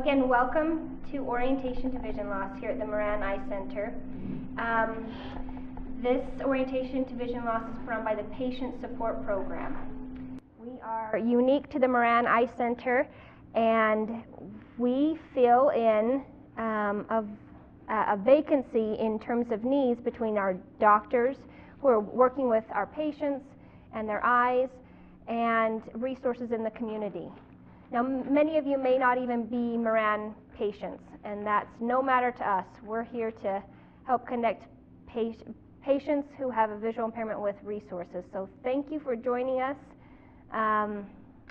Again, welcome to Orientation to Vision Loss here at the Moran Eye Center. This Orientation to Vision Loss is put on by the Patient Support Program. We are unique to the Moran Eye Center, and we fill in a vacancy in terms of needs between our doctors who are working with our patients and their eyes and resources in the community. Now, many of you may not even be Moran patients, and that's no matter to us. We're here to help connect patients who have a visual impairment with resources. So thank you for joining us.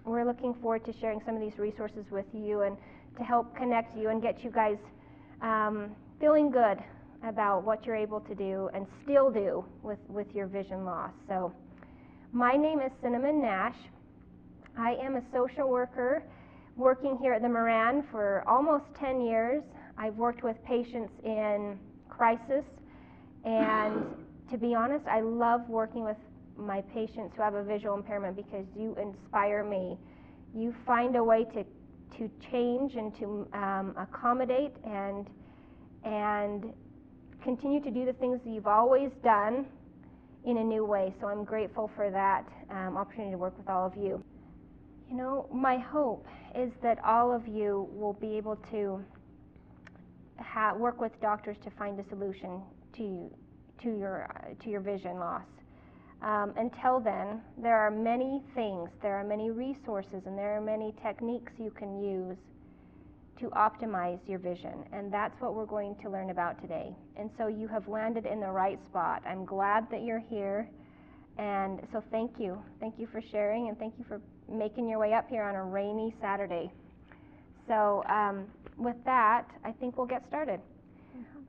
We're looking forward to sharing some of these resources with you and to help connect you and get you guys feeling good about what you're able to do and still do with your vision loss. So my name is Cinnamon Nash. I am a social worker working here at the Moran for almost 10 years. I've worked with patients in crisis, and to be honest, I love working with my patients who have a visual impairment because you inspire me. You find a way to change and to accommodate and continue to do the things that you've always done in a new way. So I'm grateful for that opportunity to work with all of you. You know, my hope is that all of you will be able to work with doctors to find a solution to your vision loss. Until then, there are many things, there are many resources, and there are many techniques you can use to optimize your vision, and that's what we're going to learn about today. And so you have landed in the right spot. I'm glad that you're here, and so thank you. Thank you for sharing, and thank you for making your way up here on a rainy Saturday. So with that, I think we'll get started.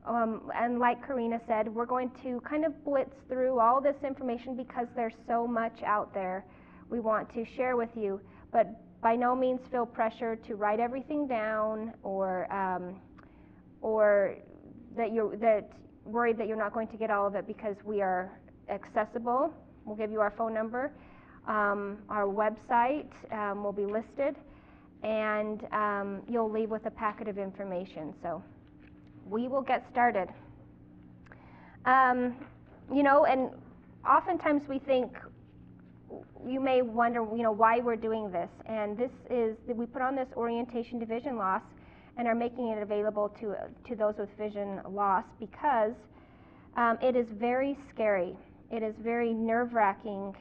And like Karina said, we're going to kind of blitz through all this information because there's so much out there we want to share with you, but by no means feel pressure to write everything down or that worried that you're not going to get all of it, because we are accessible. We'll give you our phone number. Our website will be listed, and you'll leave with a packet of information. So we will get started. You know, and oftentimes we think, you may wonder, you know, why we're doing this. And this is, we put on this orientation to vision loss and are making it available to those with vision loss because it is very scary. It is very nerve-wracking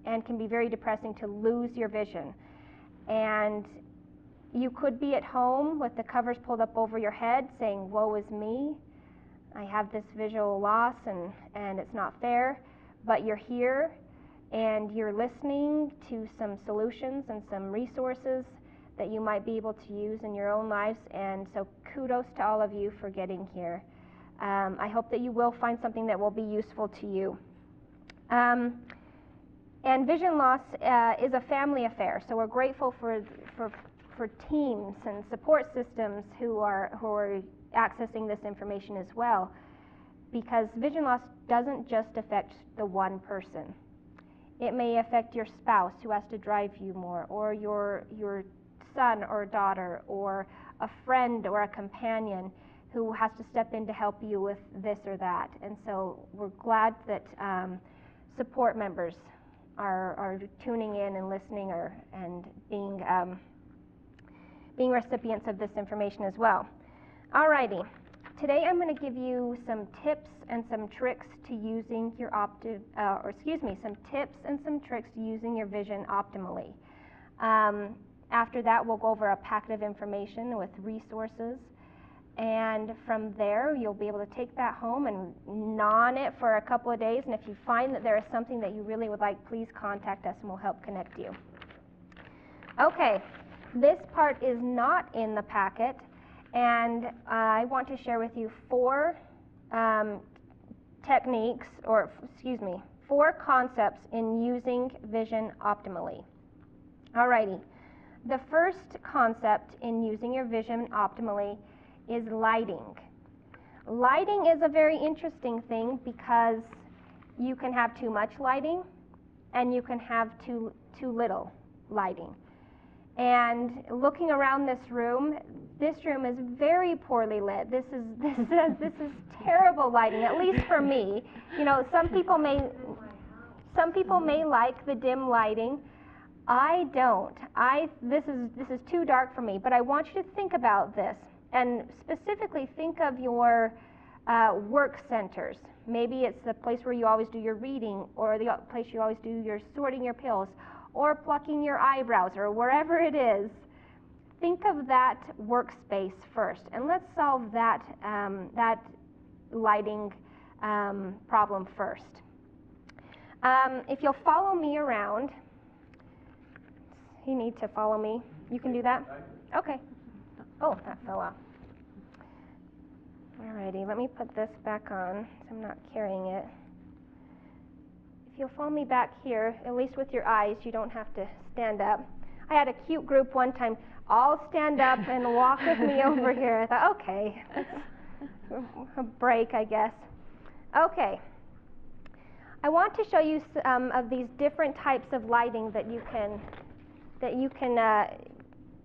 and can be very depressing to lose your vision. And you could be at home with the covers pulled up over your head saying, woe is me, I have this visual loss and it's not fair. But you're here and you're listening to some solutions and some resources that you might be able to use in your own lives, and so kudos to all of you for getting here. I hope that you will find something that will be useful to you. And vision loss is a family affair, so we're grateful for teams and support systems who are accessing this information as well, because vision loss doesn't just affect the one person. It may affect your spouse who has to drive you more, or your son or daughter, or a friend or a companion who has to step in to help you with this or that. And so we're glad that support members are tuning in and listening and being recipients of this information as well. Alrighty, today I'm going to give you some tips and some tricks to using your some tips and some tricks to using your vision optimally. After that, we'll go over a packet of information with resources, and from there you'll be able to take that home and gnaw on it for a couple of days, and if you find that there is something that you really would like, please contact us and we'll help connect you. Okay, this part is not in the packet, and I want to share with you four concepts in using vision optimally. Alrighty, the first concept in using your vision optimally is lighting. Lighting is a very interesting thing because you can have too much lighting and you can have too little lighting. And looking around this room is very poorly lit. This is terrible lighting, at least for me. You know, some people may like the dim lighting. I don't. This is too dark for me. But I want you to think about this, and specifically think of your work centers. Maybe it's the place where you always do your reading, or the place you always do your sorting your pills, or plucking your eyebrows, or wherever it is. Think of that workspace first, and let's solve that lighting problem first. If you'll follow me around, you need to follow me. You can do that? Okay. Oh, that fell off. Alrighty, let me put this back on, so I'm not carrying it. If you'll follow me back here, at least with your eyes, you don't have to stand up. I had a cute group one time, all stand up and walk with me over here. I thought, okay, that's a break, I guess. Okay. I want to show you some of these different types of lighting that you can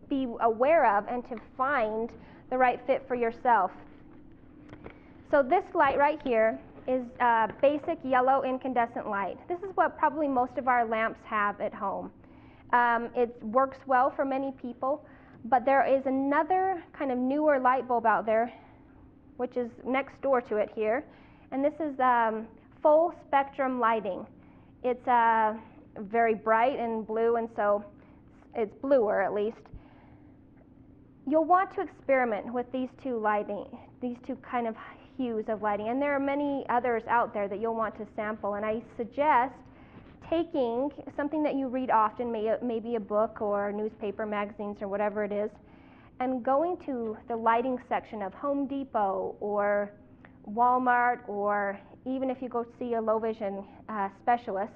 be aware of and to find the right fit for yourself. So this light right here is basic yellow incandescent light. This is what probably most of our lamps have at home. It works well for many people, but there is another kind of newer light bulb out there, which is next door to it here, and this is full spectrum lighting. It's very bright and blue, and so it's bluer at least. You'll want to experiment with these two kind of hues of lighting, and there are many others out there that you'll want to sample, and I suggest taking something that you read often, maybe a book or newspaper, magazines, or whatever it is, and going to the lighting section of Home Depot or Walmart, or even if you go see a low vision specialist,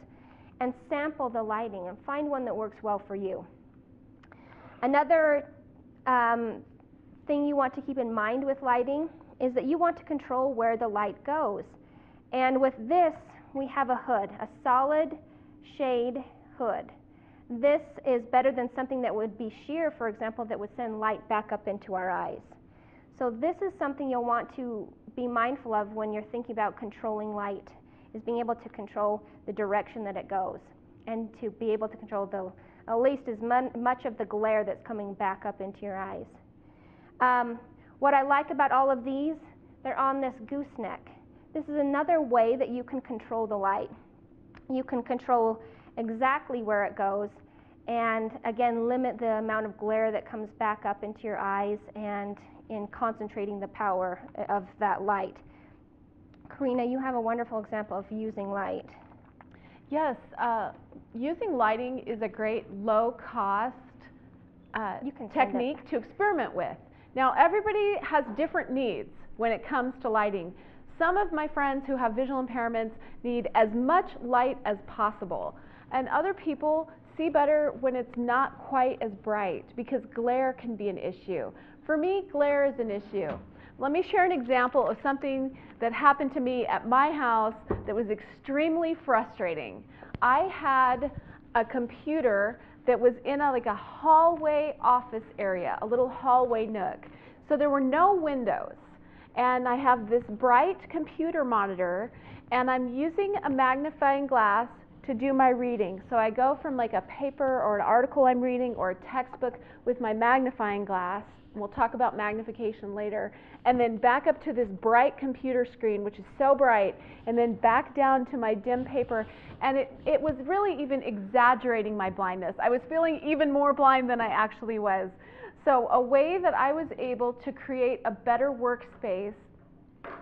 and sample the lighting and find one that works well for you. Another thing you want to keep in mind with lighting is that you want to control where the light goes. And with this, we have a hood, a solid shade hood. This is better than something that would be sheer, for example, that would send light back up into our eyes. So this is something you'll want to be mindful of when you're thinking about controlling light, is being able to control the direction that it goes, and to be able to control at least as much of the glare that's coming back up into your eyes. What I like about all of these, they're on this gooseneck. This is another way that you can control the light. You can control exactly where it goes, and again limit the amount of glare that comes back up into your eyes, and in concentrating the power of that light. Karina, you have a wonderful example of using light. Yes, using lighting is a great low-cost technique to experiment with. Now, everybody has different needs when it comes to lighting. Some of my friends who have visual impairments need as much light as possible, and other people see better when it's not quite as bright, because glare can be an issue. For me, glare is an issue. Let me share an example of something that happened to me at my house that was extremely frustrating. I had a computer that was in like a hallway office area, a little hallway nook. So there were no windows. And I have this bright computer monitor, and I'm using a magnifying glass to do my reading. So I go from like a paper or an article I'm reading or a textbook with my magnifying glass, and we'll talk about magnification later, and then back up to this bright computer screen, which is so bright, and then back down to my dim paper, and it was really even exaggerating my blindness. I was feeling even more blind than I actually was. So a way that I was able to create a better workspace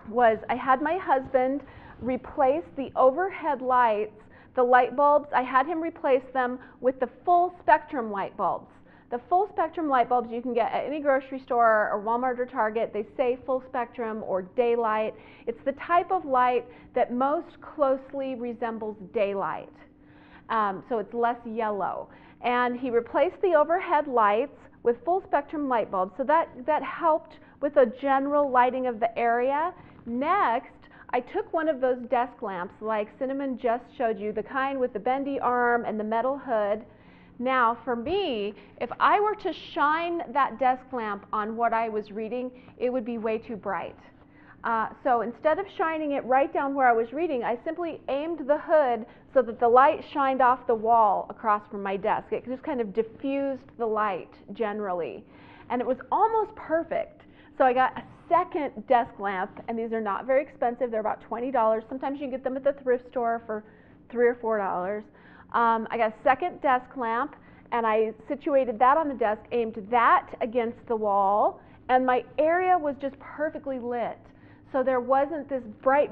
was I had my husband replace the overhead lights, the light bulbs. I had him replace them with the full spectrum light bulbs. The full spectrum light bulbs you can get at any grocery store or Walmart or Target. They say full spectrum or daylight. It's the type of light that most closely resembles daylight. So it's less yellow. And he replaced the overhead lights with full spectrum light bulbs. So that helped with a general lighting of the area. Next, I took one of those desk lamps like Cinnamon just showed you, the kind with the bendy arm and the metal hood, Now, for me, if I were to shine that desk lamp on what I was reading, it would be way too bright. So instead of shining it right down where I was reading, I simply aimed the hood so that the light shined off the wall across from my desk. It just kind of diffused the light generally. And it was almost perfect. So I got a second desk lamp, and these are not very expensive. They're about $20. Sometimes you can get them at the thrift store for $3 or $4. I got a second desk lamp, and I situated that on the desk, aimed that against the wall, and my area was just perfectly lit. So there wasn't this bright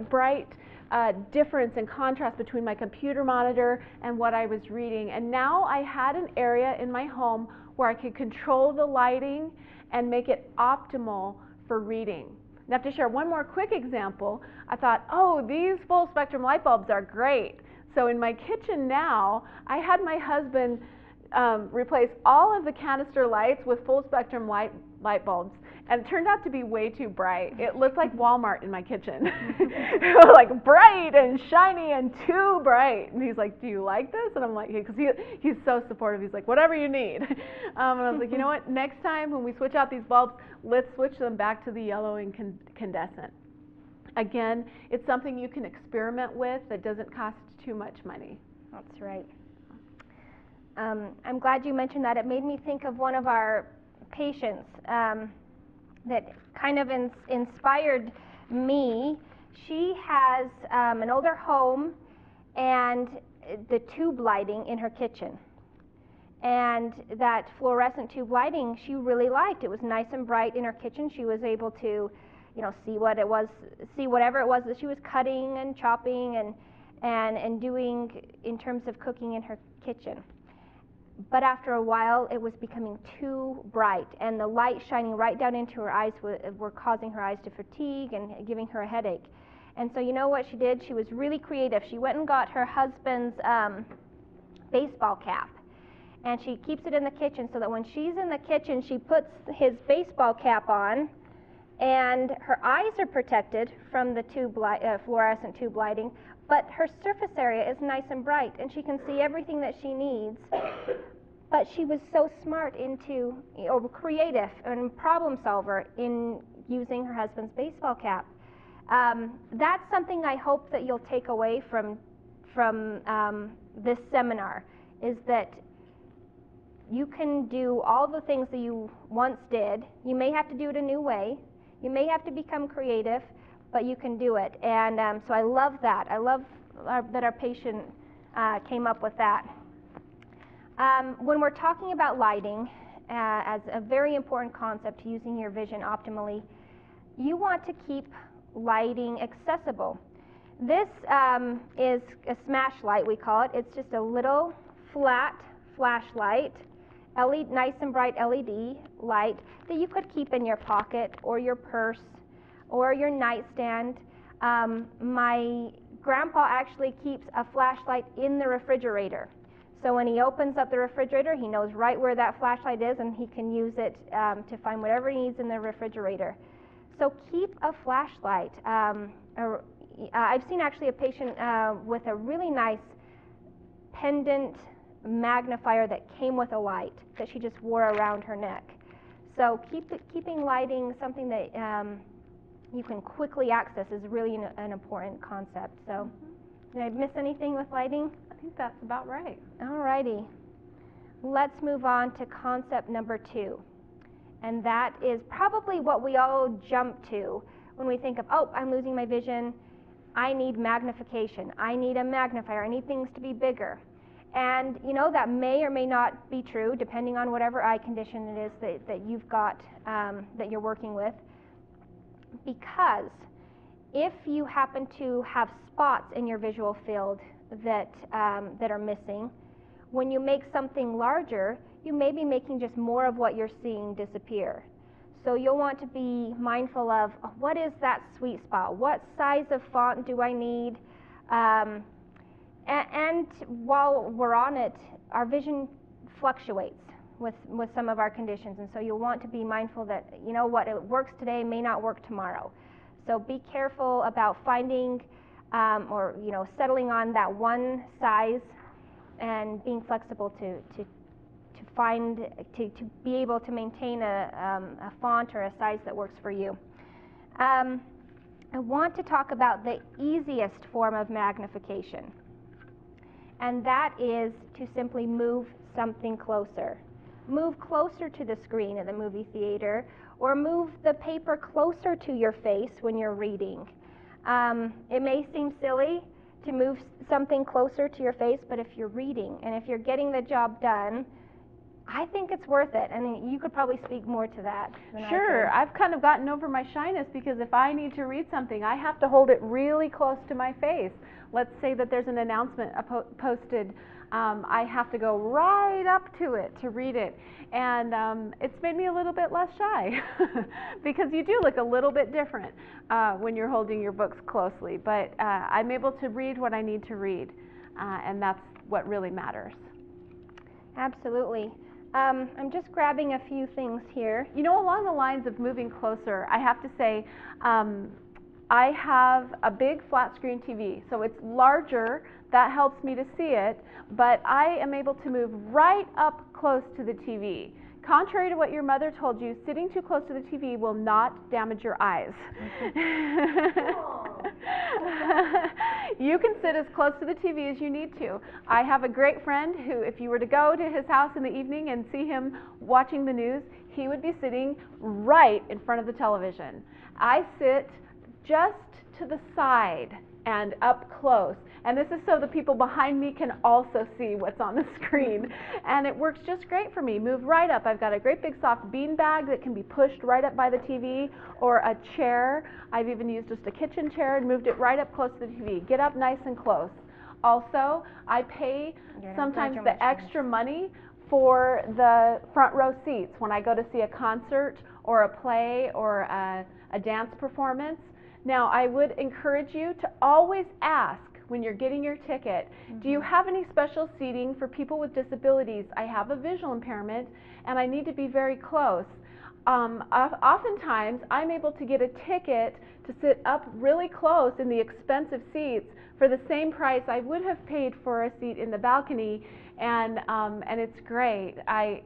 difference in contrast between my computer monitor and what I was reading. And now I had an area in my home where I could control the lighting and make it optimal for reading. And I have to share one more quick example. I thought, oh, these full spectrum light bulbs are great. So in my kitchen now, I had my husband replace all of the canister lights with full spectrum light bulbs. And it turned out to be way too bright. It looked like Walmart in my kitchen. It was like bright and shiny and too bright. And he's like, do you like this? And I'm like, because he's so supportive. He's like, whatever you need. And I was like, you know what? Next time when we switch out these bulbs, let's switch them back to the yellow incandescent. Again, it's something you can experiment with that doesn't cost too much money. That's right. I'm glad you mentioned that. It made me think of one of our patients that kind of inspired me. She has an older home and the tube lighting in her kitchen. And that fluorescent tube lighting she really liked. It was nice and bright in her kitchen. She was able to, see whatever it was that she was cutting and chopping and doing in terms of cooking in her kitchen. But after a while, it was becoming too bright, and the light shining right down into her eyes were causing her eyes to fatigue and giving her a headache. And so you know what she did? She was really creative. She went and got her husband's baseball cap, and she keeps it in the kitchen so that when she's in the kitchen, she puts his baseball cap on, and her eyes are protected from the fluorescent tube lighting, but her surface area is nice and bright, and she can see everything that she needs. But she was so smart creative and problem solver in using her husband's baseball cap. That's something I hope that you'll take away from this seminar, is that you can do all the things that you once did. You may have to do it a new way. You may have to become creative, but you can do it. And so I love that. I love that our patient came up with that. When we're talking about lighting as a very important concept to using your vision optimally, you want to keep lighting accessible. This is a smash light, we call it. It's just a little flat flashlight, nice and bright LED light that you could keep in your pocket or your purse or your nightstand. My grandpa actually keeps a flashlight in the refrigerator. So when he opens up the refrigerator, he knows right where that flashlight is, and he can use it to find whatever he needs in the refrigerator. So keep a flashlight. I've seen actually a patient with a really nice pendant magnifier that came with a light that she just wore around her neck. So keeping lighting something that you can quickly access is really an important concept. So, did I miss anything with lighting? I think that's about right. Alrighty. Let's move on to concept number 2. And that is probably what we all jump to when we think of, oh, I'm losing my vision. I need magnification. I need a magnifier. I need things to be bigger. And that may or may not be true depending on whatever eye condition it is that you've got, that you're working with. Because if you happen to have spots in your visual field that are missing, when you make something larger, you may be making just more of what you're seeing disappear. So you'll want to be mindful of what is that sweet spot? What size of font do I need? And while we're on it, our vision fluctuates with some of our conditions, and so you'll want to be mindful that what it works today may not work tomorrow. So be careful about finding or settling on that one size and being flexible to to be able to maintain a font or a size that works for you. I want to talk about the easiest form of magnification, and that is to simply move something closer. Move closer to the screen in the movie theater, or move the paper closer to your face when you're reading. It may seem silly to move something closer to your face, but if you're reading and if you're getting the job done, I think it's worth it. And you could probably speak more to that than Sure. I I've kind of gotten over my shyness, because if I need to read something, I have to hold it really close to my face. Let's say that there's an announcement posted. I have to go right up to it to read it, and it's made me a little bit less shy because you do look a little bit different when you're holding your books closely, but I'm able to read what I need to read, and that's what really matters. Absolutely. I'm just grabbing a few things here. You know, along the lines of moving closer, I have to say, I have a big flat screen TV, so it's larger. That helps me to see it, but I am able to move right up close to the TV. Contrary to what your mother told you, sitting too close to the TV will not damage your eyes. You can sit as close to the TV as you need to. I have a great friend who, if you were to go to his house in the evening and see him watching the news, he would be sitting right in front of the television. I sit just to the side and up close, and this is so the people behind me can also see what's on the screen, and it works just great for me. Move right up. I've got a great big soft bean bag that can be pushed right up by the TV, or a chair. I've even used just a kitchen chair and moved it right up close to the TV. Get up nice and close. Also, I pay sometimes the extra money for the front row seats when I go to see a concert or a play or a dance performance. Now, I would encourage you to always ask when you're getting your ticket, do you have any special seating for people with disabilities? I have a visual impairment and I need to be very close. Oftentimes, I'm able to get a ticket to sit up really close in the expensive seats for the same price I would have paid for a seat in the balcony, and it's great. I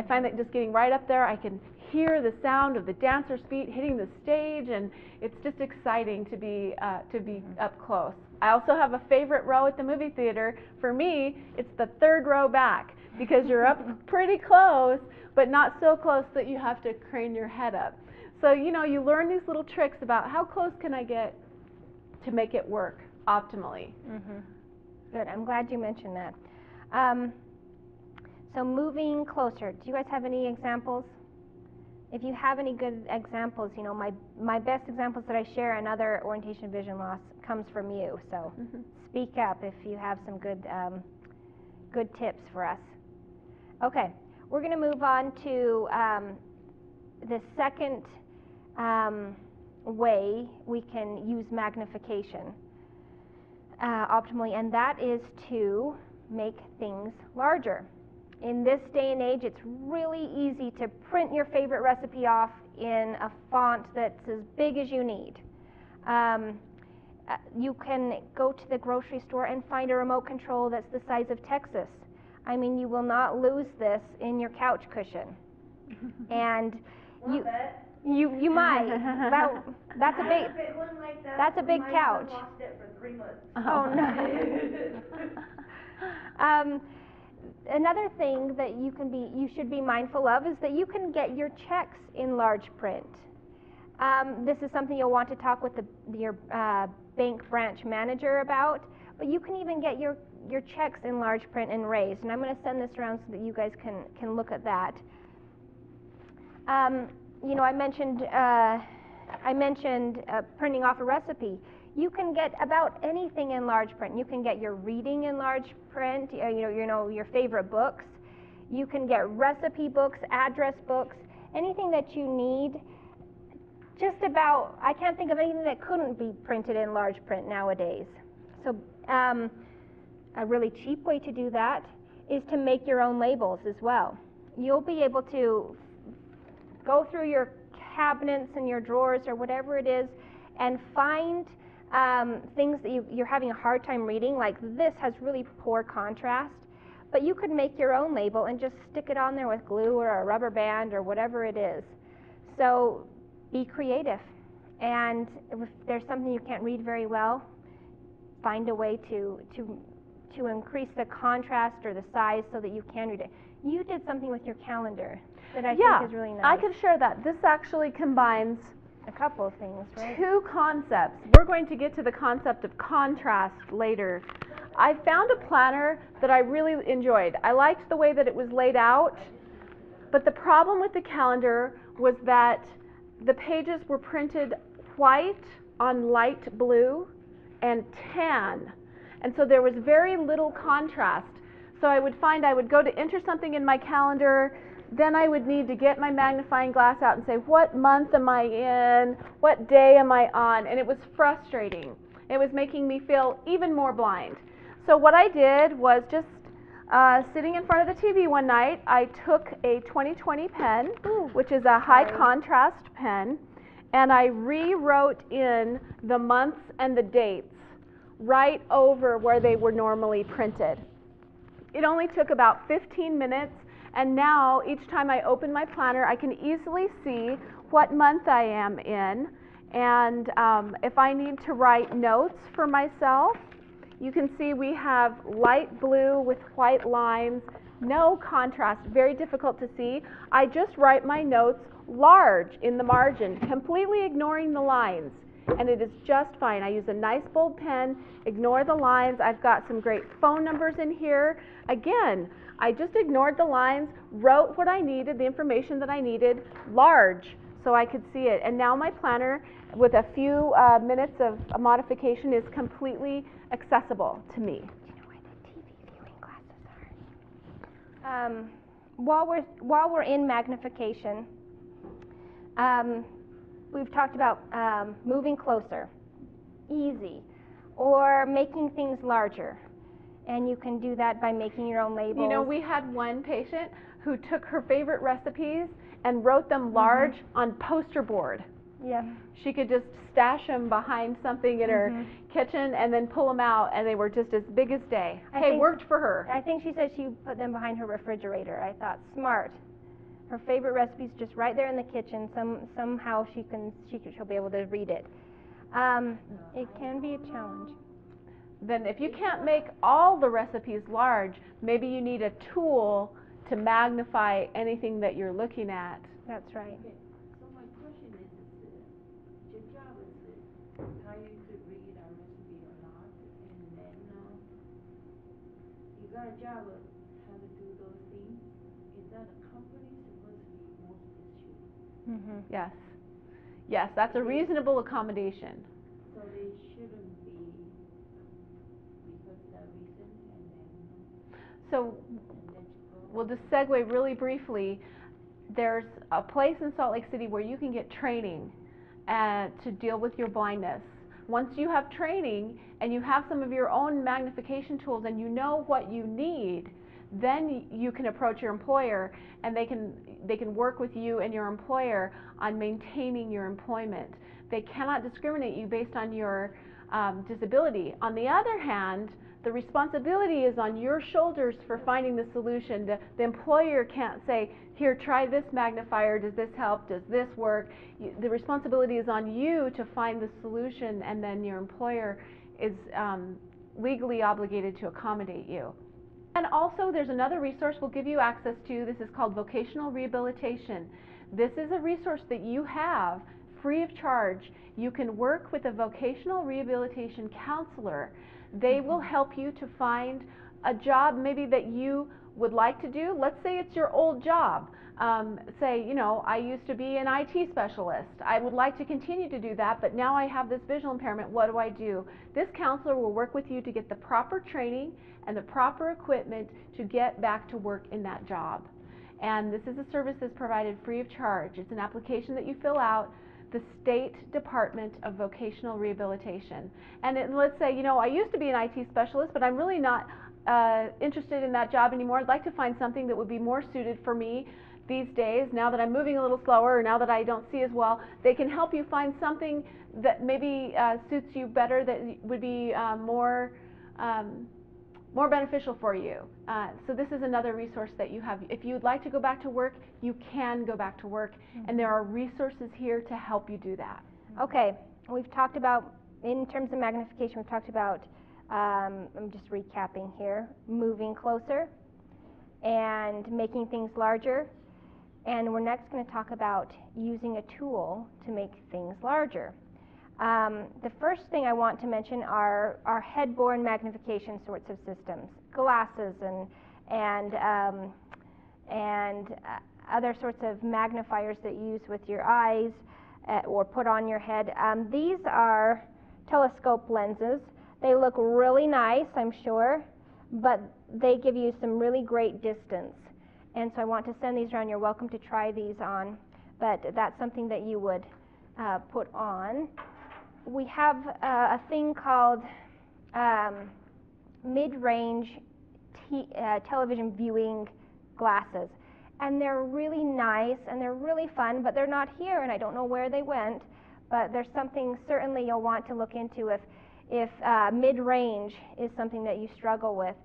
find that just getting right up there, I can hear the sound of the dancers' feet hitting the stage, and it's just exciting to be up close. I also have a favorite row at the movie theater. For me, it's the third row back, because you're up pretty close, but not so close that you have to crane your head up. So, you know, you learn these little tricks about how close can I get to make it work optimally. Good. I'm glad you mentioned that. So moving closer, do you guys have any examples? If you have any good examples, you know, my best examples that I share in other orientation vision loss comes from you. So speak up if you have some good tips for us. Okay, we're going to move on to the second way we can use magnification optimally, and that is to make things larger. In this day and age, it's really easy to print your favorite recipe off in a font that's as big as you need. You can go to the grocery store and find a remote control that's the size of Texas. I mean, you will not lose this in your couch cushion. And you might. That's a big. That's a big couch. I lost it for 3 months. Oh no. Another thing that you should be mindful of is that you can get your checks in large print. This is something you'll want to talk with your bank branch manager about, but you can even get your checks in large print and raised. And I'm going to send this around so that you guys can look at that. You know, I mentioned printing off a recipe. You can get about anything in large print. You can get your reading in large print, you know, your favorite books. You can get recipe books, address books, anything that you need. Just about, I can't think of anything that couldn't be printed in large print nowadays. So a really cheap way to do that is to make your own labels as well. You'll be able to go through your cabinets and your drawers or whatever it is and find things that you're having a hard time reading, like this has really poor contrast, But you could make your own label and just stick it on there with glue or a rubber band or whatever it is. So be creative. And if there's something you can't read very well, find a way to increase the contrast or the size so that you can read it. You did something with your calendar that I think is really nice. I could share that. This actually combines a couple of things, right? Two concepts. We're going to get to the concept of contrast later. I found a planner that I really enjoyed. I liked the way that it was laid out, but the problem with the calendar was that the pages were printed white on light blue and tan, and so there was very little contrast. So I would find I would go to enter something in my calendar, then I would need to get my magnifying glass out and say, what month am I in? What day am I on? And it was frustrating. It was making me feel even more blind. So what I did was just sitting in front of the TV one night, I took a 2020 pen, which is a high contrast pen, and I rewrote in the months and the dates right over where they were normally printed. It only took about 15 minutes, and now each time I open my planner, I can easily see what month I am in, and if I need to write notes for myself, you can see we have light blue with white lines, no contrast, very difficult to see. I just write my notes large in the margin, completely ignoring the lines, and it is just fine. I use a nice bold pen, ignore the lines. I've got some great phone numbers in here. Again, I just ignored the lines, wrote what I needed, the information that I needed, large, so I could see it. And now my planner, with a few minutes of modification, is completely accessible to me. Do you know where the TV viewing glasses are? While we're in magnification, we've talked about moving closer, easy, or making things larger. And you can do that by making your own labels. You know, we had one patient who took her favorite recipes and wrote them large on poster board. Yeah. She could just stash them behind something in her kitchen and then pull them out, and they were just as big as day. Hey, worked for her. I think she said she put them behind her refrigerator. I thought, smart. Her favorite recipes just right there in the kitchen. Somehow she'll be able to read it. It can be a challenge. Then if you can't make all the recipes large, maybe you need a tool to magnify anything that you're looking at. That's right. Okay. So my question is, your job is how you could read a recipe or not, and then you got a job of how to do those things. Is that a company supposed to be most issued? Yes. Yes, that's a reasonable accommodation. So they shouldn't be because of that reason, and then So let you go. we'll just segue really briefly. There's a place in Salt Lake City where you can get training to deal with your blindness. Once you have training and you have some of your own magnification tools and you know what you need, then you can approach your employer and they can work with you and your employer on maintaining your employment. They cannot discriminate you based on your disability. On the other hand, the responsibility is on your shoulders for finding the solution. The employer can't say, here, try this magnifier, does this help, does this work? The responsibility is on you to find the solution, and then your employer is legally obligated to accommodate you. And also, there's another resource we'll give you access to. This is called Vocational Rehabilitation. This is a resource that you have free of charge. You can work with a vocational rehabilitation counselor. They will help you to find a job maybe that you would like to do. Let's say it's your old job. Say, you know, I used to be an IT specialist. I would like to continue to do that, but now I have this visual impairment. What do I do? This counselor will work with you to get the proper training and the proper equipment to get back to work in that job. And this is a service that's provided free of charge. It's an application that you fill out, the State Department of Vocational Rehabilitation. And let's say, you know, I used to be an IT specialist, but I'm really not interested in that job anymore. I'd like to find something that would be more suited for me these days, now that I'm moving a little slower, or now that I don't see as well. They can help you find something that maybe suits you better, that would be more more beneficial for you. So this is another resource that you have. If you'd like to go back to work, you can go back to work, and there are resources here to help you do that. Okay, we've talked about, in terms of magnification, we've talked about, I'm just recapping here, moving closer and making things larger. And we're next going to talk about using a tool to make things larger. The first thing I want to mention are head-borne magnification sorts of systems, glasses and other sorts of magnifiers that you use with your eyes or put on your head. These are telescope lenses. They look really nice, I'm sure, but they give you some really great distance. And so I want to send these around. You're welcome to try these on, but that's something that you would put on. We have a thing called mid-range television viewing glasses, and they're really nice and they're really fun, but they're not here and I don't know where they went, but there's something certainly you'll want to look into if mid-range is something that you struggle with.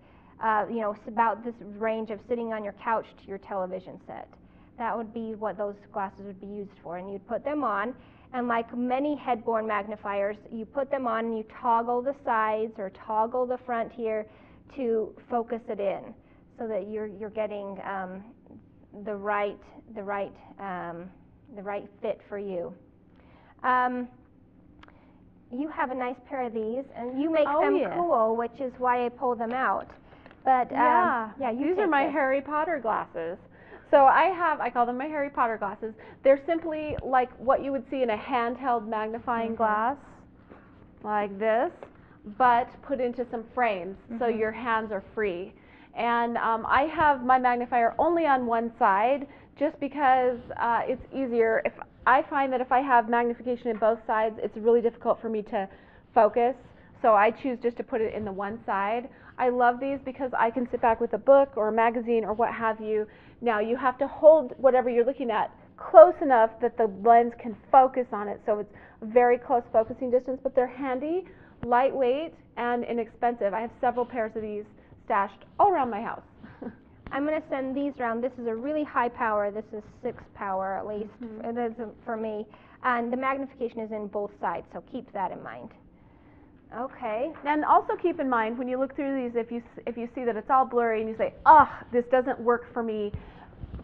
You know, it's about this range of sitting on your couch to your television set. That would be what those glasses would be used for, and you'd put them on, and like many head-borne magnifiers, you put them on and you toggle the sides or toggle the front here to focus it in, so that you're getting the right fit for you. You have a nice pair of these, and you make them cool, which is why I pull them out. But yeah, these are my Harry Potter glasses. So I call them my Harry Potter glasses. They're simply like what you would see in a handheld magnifying glass, like this, but put into some frames so your hands are free. And I have my magnifier only on one side just because it's easier. If I find that if I have magnification in both sides, it's really difficult for me to focus. So I choose just to put it in the one side. I love these because I can sit back with a book or a magazine or what have you. Now you have to hold whatever you're looking at close enough that the lens can focus on it. So it's a very close focusing distance, but they're handy, lightweight, and inexpensive. I have several pairs of these stashed all around my house. I'm going to send these around. This is a really high power. This is 6 power at least. It is for me. And the magnification is in both sides, so keep that in mind. Okay. And also keep in mind when you look through these, if you see that it's all blurry and you say, "Ugh, this doesn't work for me,"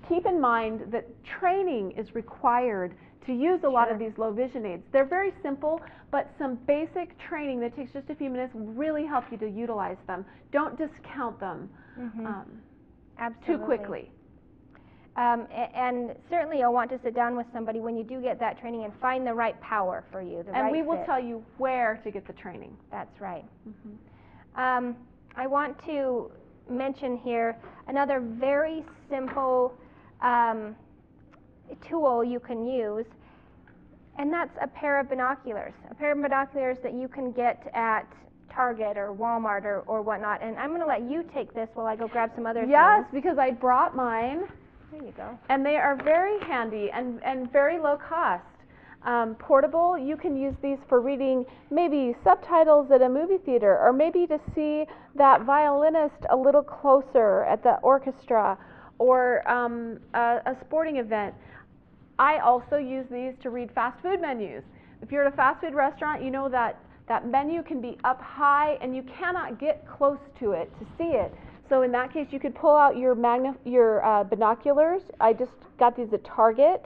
keep in mind that training is required to use a lot of these low vision aids. They're very simple, but some basic training that takes just a few minutes will really help you to utilize them. Don't discount them too quickly. And certainly you'll want to sit down with somebody when you do get that training and find the right power for you, and we will tell you where to get the training. That's right. I want to mention here another very simple tool you can use, and that's a pair of binoculars. A pair of binoculars that you can get at Target or Walmart or whatnot. And I'm going to let you take this while I go grab some other things. Yes, because I brought mine. There you go. And they are very handy and very low cost. Portable, you can use these for reading maybe subtitles at a movie theater, or maybe to see that violinist a little closer at the orchestra, or a sporting event. I also use these to read fast food menus. If you're at a fast food restaurant, you know that menu can be up high and you cannot get close to it to see it. So in that case, you could pull out your binoculars. I just got these at Target.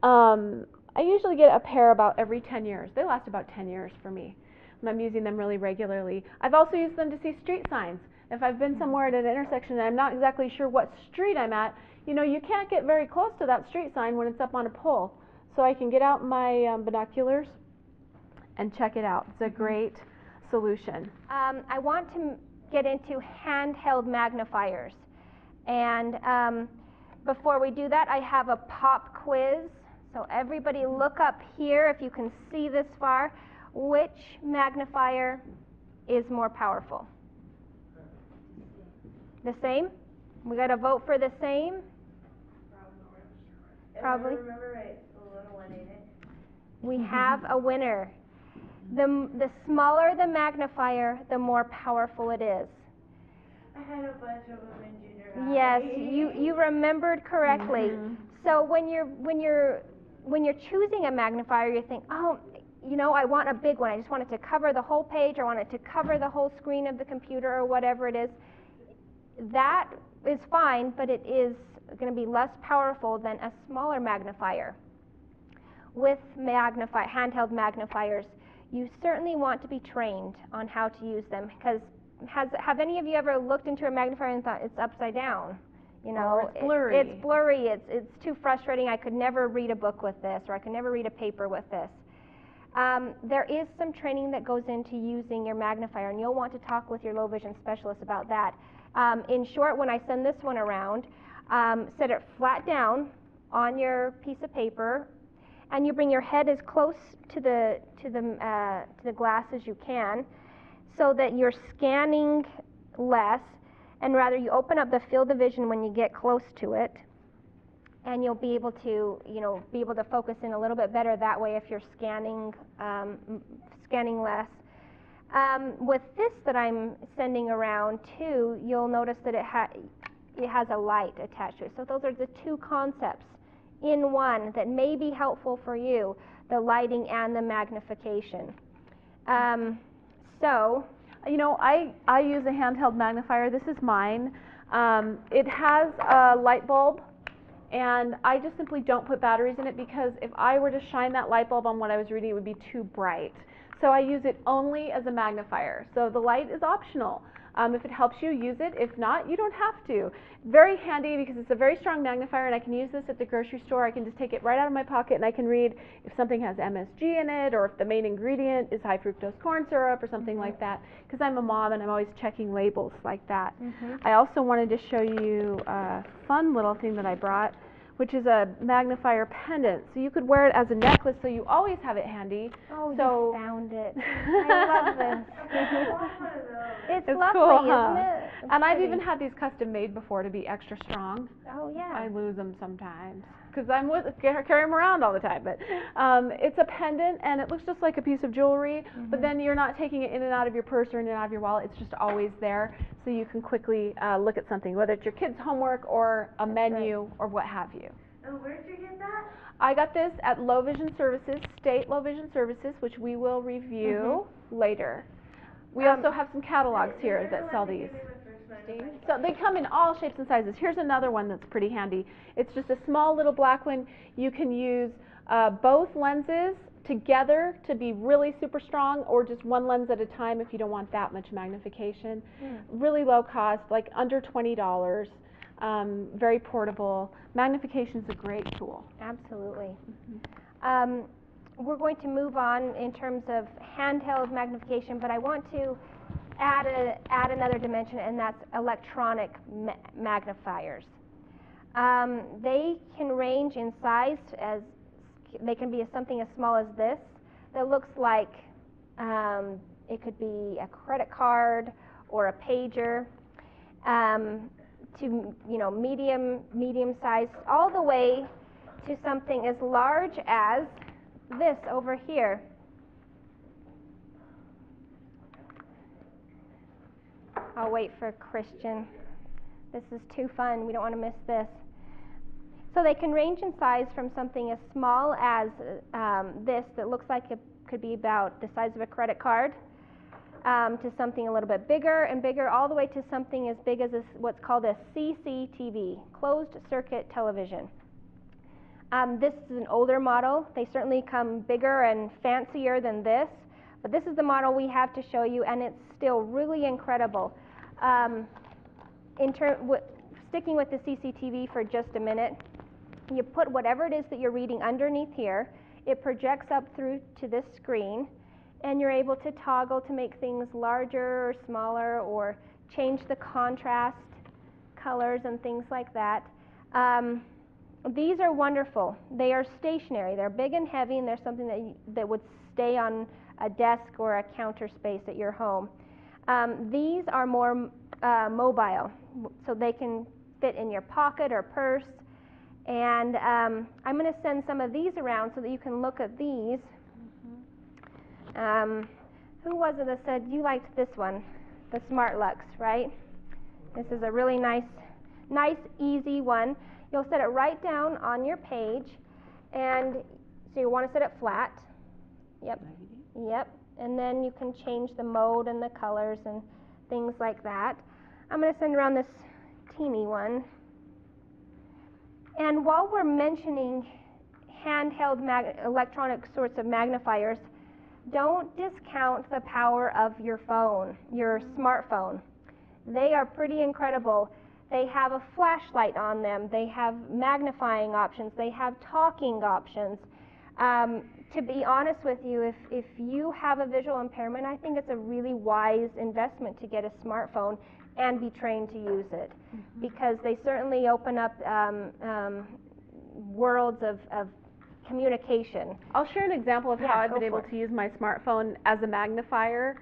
I usually get a pair about every 10 years. They last about 10 years for me, and I'm using them really regularly. I've also used them to see street signs. If I've been somewhere at an intersection and I'm not exactly sure what street I'm at, you know, you can't get very close to that street sign when it's up on a pole. So I can get out my binoculars and check it out. It's a great solution. I want to get into handheld magnifiers. And before we do that, I have a pop quiz. So everybody look up here if you can see this far. Which magnifier is more powerful? The same? We got to vote for the same? Probably. If I remember right, the little one in it. We have a winner. The smaller the magnifier, the more powerful it is. I had a bunch of them in junior high. Yes, you remembered correctly. So when you're choosing a magnifier, you think, oh, you know, I want a big one. I just want it to cover the whole page, or I want it to cover the whole screen of the computer, or whatever it is. That is fine, but it is going to be less powerful than a smaller magnifier. With handheld magnifiers, you certainly want to be trained on how to use them, because have any of you ever looked into a magnifier and thought it's upside down? You know, or it's blurry. It's blurry. It's too frustrating. I could never read a book with this, or I could never read a paper with this. There is some training that goes into using your magnifier, and you'll want to talk with your low vision specialist about that. In short, when I send this one around, set it flat down on your piece of paper, and you bring your head as close to the glass as you can, so that you're scanning less, and rather you open up the field of vision when you get close to it, and you'll be able to, focus in a little bit better that way if you're scanning less. With this that I'm sending around too, you'll notice that it has a light attached to it. So those are the two concepts in one that may be helpful for you, the lighting and the magnification. So, you know, I use a handheld magnifier. This is mine. It has a light bulb, and I just simply don't put batteries in it, because if I were to shine that light bulb on what I was reading, it would be too bright. So I use it only as a magnifier. So the light is optional. If it helps you, use it. If not, you don't have to. Very handy, because it's a very strong magnifier, and I can use this at the grocery store. I can just take it right out of my pocket, and I can read if something has MSG in it, or if the main ingredient is high fructose corn syrup or something like that, because I'm a mom and I'm always checking labels like that. I also wanted to show you a fun little thing that I brought, which is a magnifier pendant. So you could wear it as a necklace, so you always have it handy. Oh, so you found it. I love this. It's lovely, cool, huh? isn't it? And I've even had these custom made before to be extra strong. Oh, yeah. I lose them sometimes, because carry them around all the time. But it's a pendant, and it looks just like a piece of jewelry, but then you're not taking it in and out of your purse or in and out of your wallet. It's just always there, so you can quickly look at something, whether it's your kids' homework or a menu or what have you. And where'd you get that? I got this at Low Vision Services, State Low Vision Services, which we will review later. We also have some catalogs here that sell these. So they come in all shapes and sizes. Here's another one that's pretty handy. It's just a small little black one. You can use both lenses together to be really super strong, or just one lens at a time if you don't want that much magnification. Really low cost, like under $20. Very portable. Magnification is a great tool. Absolutely. We're going to move on in terms of handheld magnification, but I want to add another dimension, and that's electronic magnifiers. They can range in size, as they can be something as small as this, that looks like it could be a credit card or a pager, to medium size, all the way to something as large as this over here. I'll wait for Christian. This is too fun. We don't want to miss this. So they can range in size from something as small as this that looks like it could be about the size of a credit card, to something a little bit bigger and bigger, all the way to something as big as what's called a CCTV, closed circuit television. This is an older model. They certainly come bigger and fancier than this, but this is the model we have to show you, and it's still really incredible. Sticking with the CCTV for just a minute, you put whatever it is that you're reading underneath here. It projects up through to this screen, and you're able to toggle to make things larger or smaller, or change the contrast colors and things like that. These are wonderful. They are stationary. They're big and heavy, and they're something that would stay on a desk or a counter space at your home. These are more mobile, so they can fit in your pocket or purse. And I'm going to send some of these around so that you can look at these. Who was it that said you liked this one, the Smart Lux, right? This is a really nice, easy one. You'll set it right down on your page, and so you want to set it flat. Yep. Yep. And then you can change the mode and the colors and things like that. I'm going to send around this teeny one. And while we're mentioning handheld electronic sorts of magnifiers, don't discount the power of your phone, your smartphone. They are pretty incredible. They have a flashlight on them. They have magnifying options. They have talking options. To be honest with you, if you have a visual impairment, I think it's a really wise investment to get a smartphone and be trained to use it, because they certainly open up worlds of communication. I'll share an example of how I've been able to use my smartphone as a magnifier.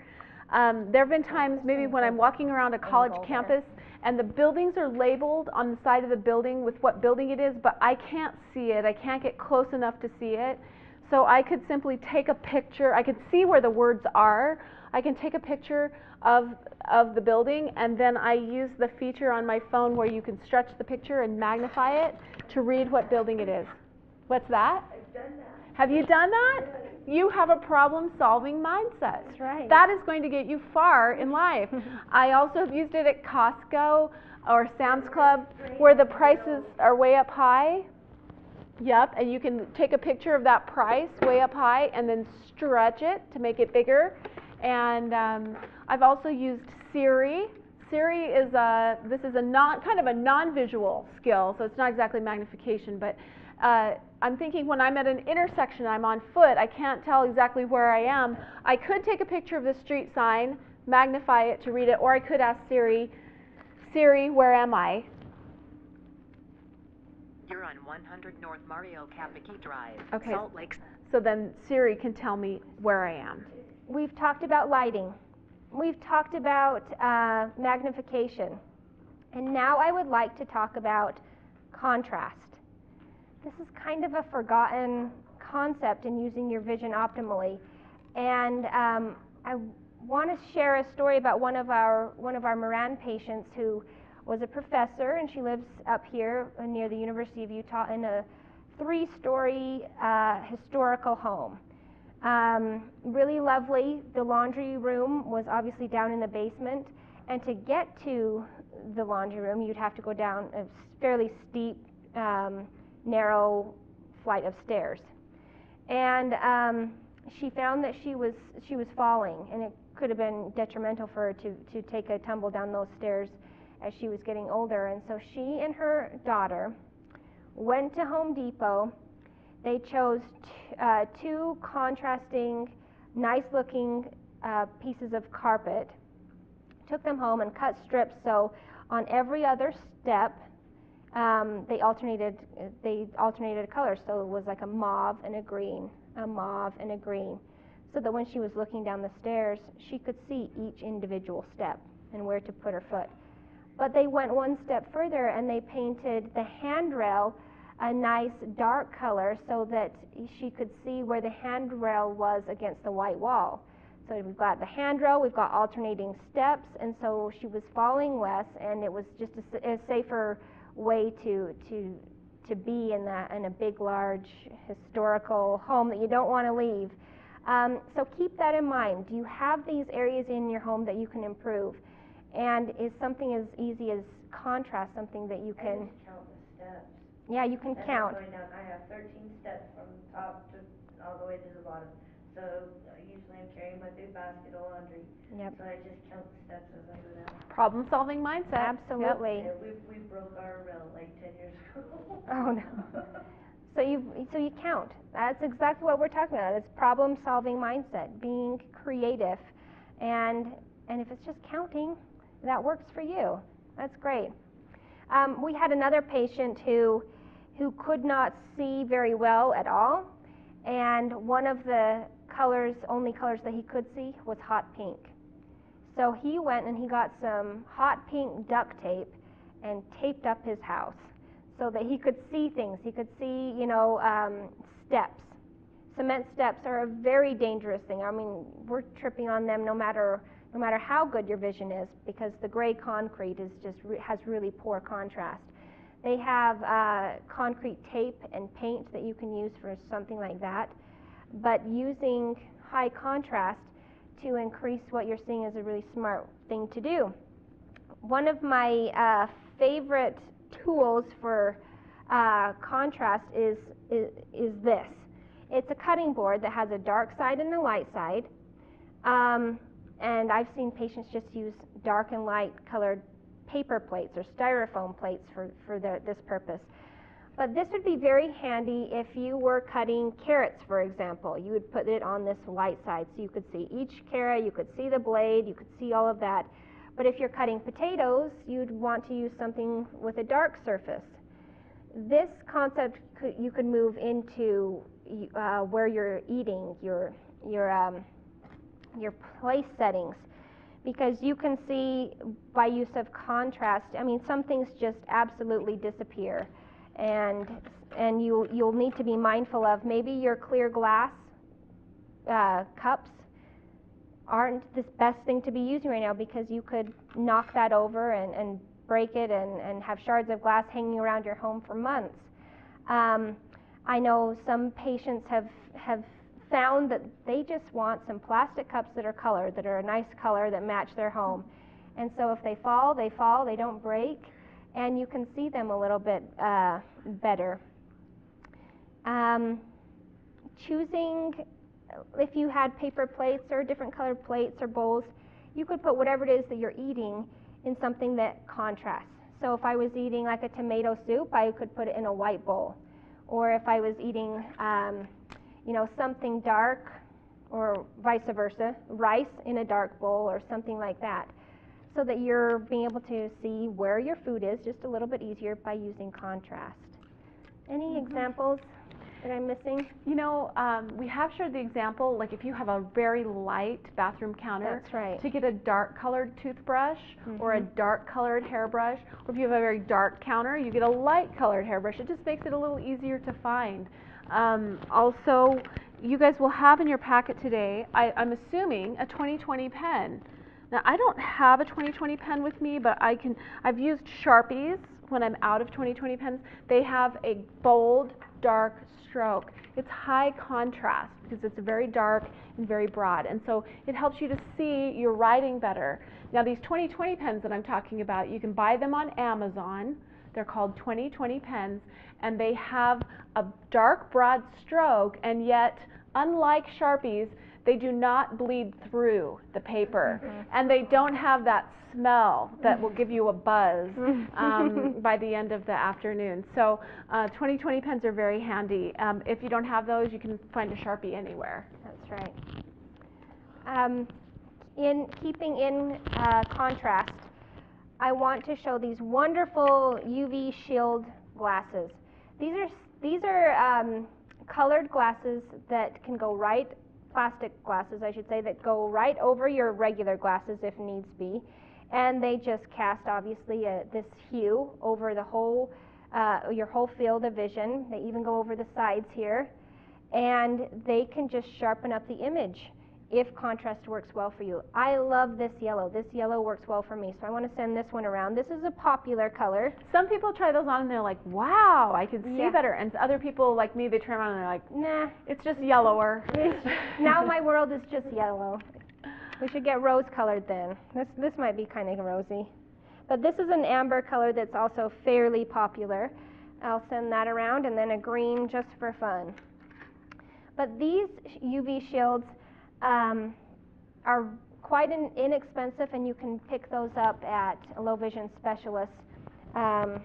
There have been times maybe when I'm walking around a college campus and the buildings are labeled on the side of the building with what building it is, but I can't see it. I can't get close enough to see it. So I could simply take a picture. I could see where the words are. I can take a picture of the building, and then I use the feature on my phone where you can stretch the picture and magnify it to read what building it is. What's that? I've done that. Have you done that? You have a problem-solving mindset. That's right. That is going to get you far in life. I also have used it at Costco or Sam's Club where the prices are way up high. Yep, and you can take a picture of that price way up high and then stretch it to make it bigger. And I've also used Siri. Siri is this is a kind of a non-visual skill, so it's not exactly magnification, but I'm thinking when I'm at an intersection, I'm on foot, I can't tell exactly where I am. I could take a picture of the street sign, magnify it to read it, or I could ask Siri, where am I? You're on 100 North Mario Kapiki Drive, Okay. Salt Lake. So then Siri can tell me where I am. We've talked about lighting. We've talked about magnification. And now I would like to talk about contrast. This is kind of a forgotten concept in using your vision optimally. And I want to share a story about one of our Moran patients who was a professor, and she lives up here near the University of Utah in a 3-story historical home. Really lovely. The laundry room was obviously down in the basement, and to get to the laundry room you'd have to go down a fairly steep, narrow flight of stairs. And she found that she was falling, and it could have been detrimental for her to take a tumble down those stairs as she was getting older. And so she and her daughter went to Home Depot. They chose 2 contrasting, nice-looking pieces of carpet, took them home and cut strips, so on every other step they alternated colors, so it was like a mauve and a green, a mauve and a green, so that when she was looking down the stairs she could see each individual step and where to put her foot. But they went one step further and they painted the handrail a nice dark color so that she could see where the handrail was against the white wall. So we've got the handrail, we've got alternating steps, and so she was falling less, and it was just a safer way to be in a big, large, historical home that you don't want to leave. So keep that in mind. Do you have these areas in your home that you can improve? And is something as easy as contrast something that you can... I just count the steps. Yeah, you can count. Going down, I have 13 steps from top to all the way to the bottom. So usually I'm carrying my big basket of laundry. Yep. So I just count the steps as I go down. Problem-solving mindset. Absolutely. Yeah, we broke our rail like 10 years ago. Oh no. So you count. That's exactly what we're talking about. It's problem-solving mindset, being creative, and if it's just counting, that works for you. That's great. We had another patient who could not see very well at all, and one of the only colors that he could see was hot pink. So he went and he got some hot pink duct tape and taped up his house so that he could see things. He could see, steps. Cement steps are a very dangerous thing. I mean, we're tripping on them no matter no matter how good your vision is, because the gray concrete is just has really poor contrast. They have concrete tape and paint that you can use for something like that, but using high contrast to increase what you're seeing is a really smart thing to do. One of my favorite tools for contrast is this. It's a cutting board that has a dark side and a light side, and I've seen patients just use dark and light colored paper plates or styrofoam plates for this purpose. But this would be very handy if you were cutting carrots, for example. You would put it on this light side so you could see each carrot, you could see the blade, you could see all of that. But if you're cutting potatoes, you'd want to use something with a dark surface. This concept you could move into where you're eating, your place settings, because you can see by use of contrast, I mean, some things just absolutely disappear, and you'll need to be mindful of maybe your clear glass cups aren't the best thing to be using right now, because you could knock that over and break it and have shards of glass hanging around your home for months. I know some patients have found that they just want some plastic cups that are colored, that are a nice color that match their home. And so if they fall, they don't break, and you can see them a little bit better. Choosing, if you had paper plates or different colored plates or bowls, you could put whatever it is that you're eating in something that contrasts. So if I was eating like a tomato soup, I could put it in a white bowl. Or if I was eating something dark, or vice versa, rice in a dark bowl or something like that, so that you're being able to see where your food is just a little bit easier by using contrast. Any examples that I'm missing? You know, we have shared the example, like if you have a very light bathroom counter, That's right. to get a dark colored toothbrush or a dark colored hairbrush, or if you have a very dark counter, you get a light colored hairbrush. It just makes it a little easier to find. Also, you guys will have in your packet today, I'm assuming, a 20/20 pen. Now, I don't have a 20/20 pen with me, but I've used Sharpies when I'm out of 20/20 pens. They have a bold, dark stroke. It's high contrast because it's very dark and very broad, and so it helps you to see your writing better. Now, these 20/20 pens that I'm talking about, you can buy them on Amazon. They're called 20/20 pens, and they have a dark, broad stroke, and yet, unlike Sharpies, they do not bleed through the paper, and they don't have that smell that will give you a buzz by the end of the afternoon. So 20/20 pens are very handy. If you don't have those, you can find a Sharpie anywhere. That's right. In keeping in contrast, I want to show these wonderful UV shield glasses. These are colored glasses that can go right, plastic glasses I should say, that go right over your regular glasses if needs be, and they just cast obviously this hue over the whole your whole field of vision. They even go over the sides here, and they can just sharpen up the image if contrast works well for you. I love this yellow. This yellow works well for me, so I want to send this one around. This is a popular color. Some people try those on and they're like, wow, I can see better. And other people like me, they turn on and they're like, nah, it's just yellower. Now my world is just yellow. We should get rose colored then. This might be kind of rosy. But this is an amber color that's also fairly popular. I'll send that around, and then a green just for fun. But these UV shields are quite inexpensive, and you can pick those up at a low vision specialist. And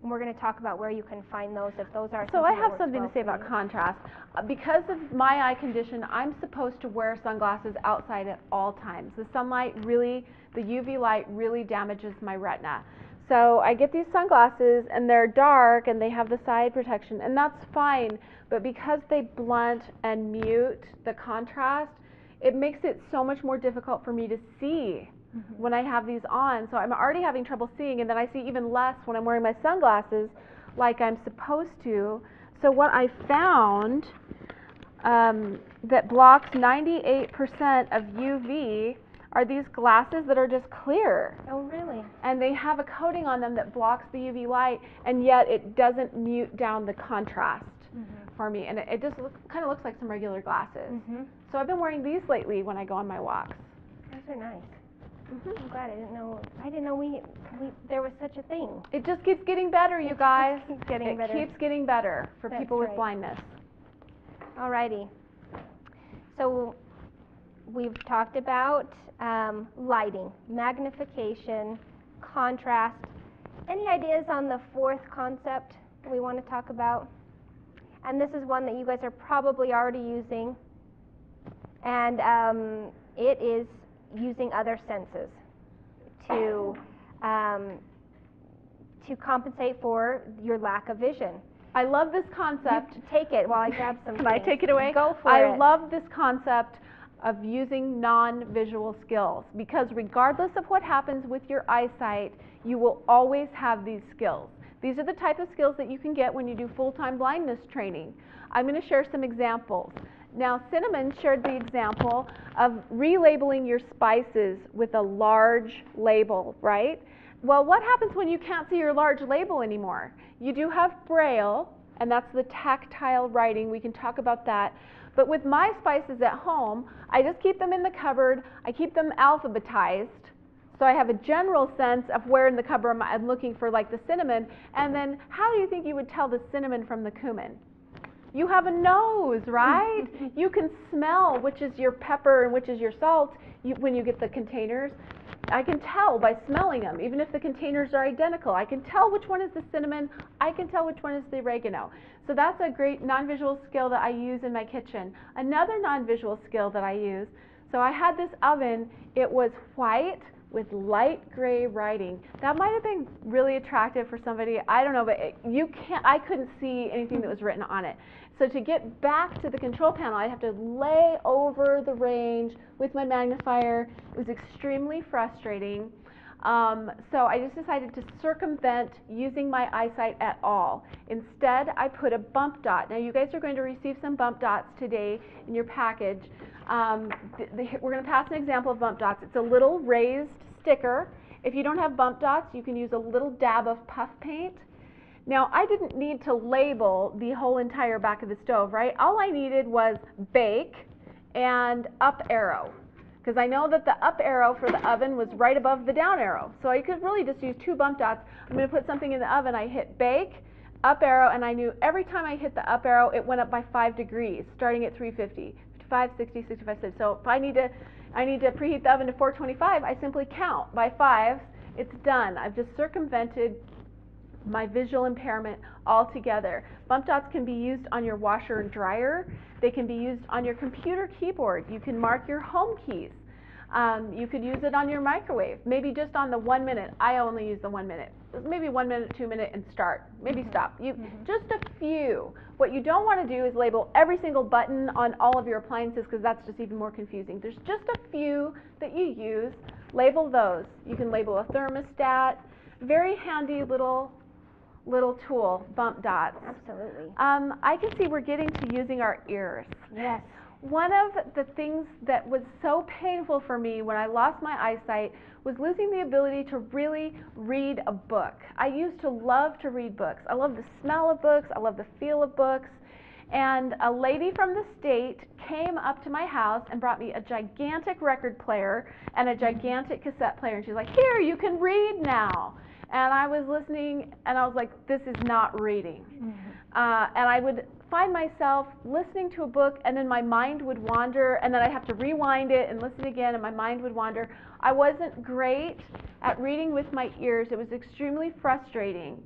we're going to talk about where you can find those if those are. So I have something to say about contrast. Because of my eye condition, I'm supposed to wear sunglasses outside at all times. The sunlight really, the UV light really damages my retina. So I get these sunglasses, and they're dark, and they have the side protection, and that's fine. But because they blunt and mute the contrast, it makes it so much more difficult for me to see when I have these on. So I'm already having trouble seeing, and then I see even less when I'm wearing my sunglasses like I'm supposed to. So what I found that blocks 98% of UV are these glasses that are just clear. Oh, really? And they have a coating on them that blocks the UV light, and yet it doesn't mute down the contrast for me. And it just kind of looks like some regular glasses. So I've been wearing these lately when I go on my walks. Those are nice. I'm glad I didn't know there was such a thing. It just keeps getting better, you guys. It keeps getting better. It keeps getting better for That's people with right. blindness. Alrighty. So we've talked about lighting, magnification, contrast. Any ideas on the fourth concept we want to talk about? And this is one that you guys are probably already using. And it is using other senses to compensate for your lack of vision. I love this concept. You take it while I grab some Can I take it away? Go for it. I it. love this concept of using non-visual skills, because regardless of what happens with your eyesight, you will always have these skills. These are the type of skills that you can get when you do full-time blindness training. I'm going to share some examples. Now, Cinnamon shared the example of relabeling your spices with a large label, right? Well, what happens when you can't see your large label anymore? You do have Braille, and that's the tactile writing. We can talk about that. But with my spices at home, I just keep them in the cupboard. I keep them alphabetized, so I have a general sense of where in the cupboard I'm looking for, like the cinnamon. And then how do you think you would tell the cinnamon from the cumin? You have a nose, right? You can smell which is your pepper and which is your salt when you get the containers. I can tell by smelling them, even if the containers are identical. I can tell which one is the cinnamon. I can tell which one is the oregano. So that's a great non-visual skill that I use in my kitchen. Another non-visual skill that I use, so I had this oven. It was white with light gray writing. That might have been really attractive for somebody. I don't know, but I couldn't see anything that was written on it. So to get back to the control panel, I'd have to lay over the range with my magnifier. It was extremely frustrating. So I just decided to circumvent using my eyesight at all. Instead, I put a bump dot. Now you guys are going to receive some bump dots today in your package. We're going to pass an example of bump dots. It's a little raised sticker. If you don't have bump dots, you can use a little dab of puff paint. Now, I didn't need to label the whole entire back of the stove, right? All I needed was bake and up arrow, because I know that the up arrow for the oven was right above the down arrow. So I could really just use two bump dots. I'm going to put something in the oven. I hit bake, up arrow, and I knew every time I hit the up arrow, it went up by 5 degrees, starting at 350, 55, 60, 65, 70. So if I need to preheat the oven to 425, I simply count by 5s. It's done. I've just circumvented my visual impairment altogether. Bump dots can be used on your washer and dryer. They can be used on your computer keyboard. You can mark your home keys. You could use it on your microwave, maybe just on the 1 minute. I only use the 1 minute. Maybe 1 minute, 2 minute, and start. Maybe stop. Just a few. What you don't want to do is label every single button on all of your appliances, because that's just even more confusing. There's just a few that you use. Label those. You can label a thermostat. Very handy little tool, bump dots. Absolutely. I can see we're getting to using our ears. Yes. One of the things that was so painful for me when I lost my eyesight was losing the ability to really read a book. I used to love to read books. I love the smell of books. I love the feel of books. And a lady from the state came up to my house and brought me a gigantic record player and a gigantic cassette player. And she's like, "Here, you can read now." And I was listening, and I was like, this is not reading. And I would find myself listening to a book, and then my mind would wander, and then I'd have to rewind it and listen again, and my mind would wander. I wasn't great at reading with my ears. It was extremely frustrating.